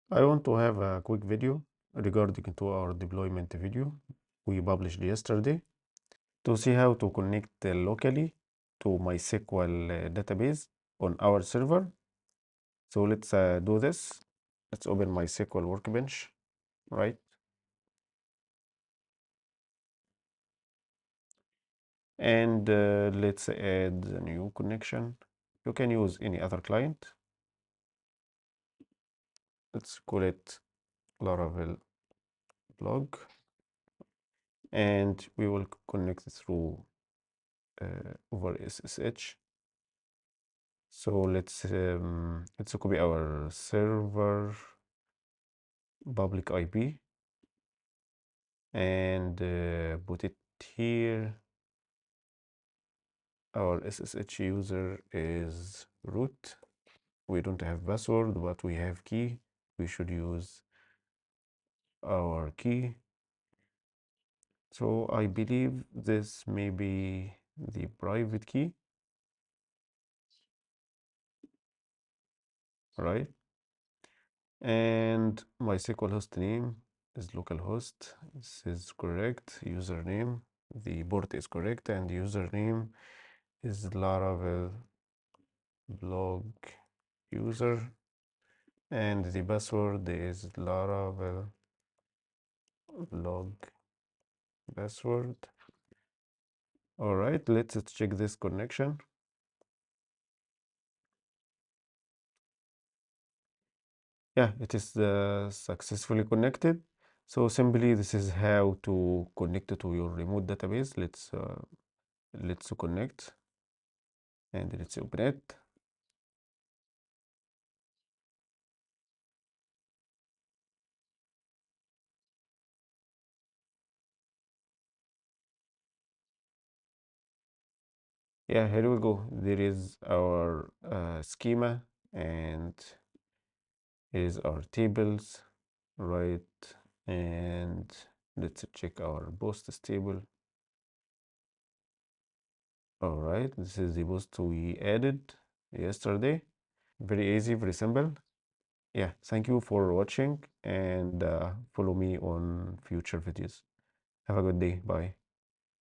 I want to have a quick video regarding to our deployment video we published yesterday to see how to connect locally to MySQL database on our server. So let's do this. Let's open MySQL Workbench, right? And let's add a new connection. You can use any other client. Let's call it Laravel blog, and we will connect through over SSH. So let's copy our server public IP and put it here. Our SSH user is root. We don't have password, but we have key. We should use our key. So I believe this may be the private key, right? And MySQL host name is localhost. This is correct. Username, the port is correct, and username is Laravel blog user, and the password is Laravel blog password. All right, let's check this connection. Yeah, it is successfully connected. So simply, this is how to connect to your remote database. Let's connect and let's open it. Yeah, here we go. There is our schema, and here is our tables, right? And let's check our posts table. All right, this is the post we added yesterday. Very easy, very simple. Yeah, thank you for watching, and follow me on future videos. Have a good day. Bye.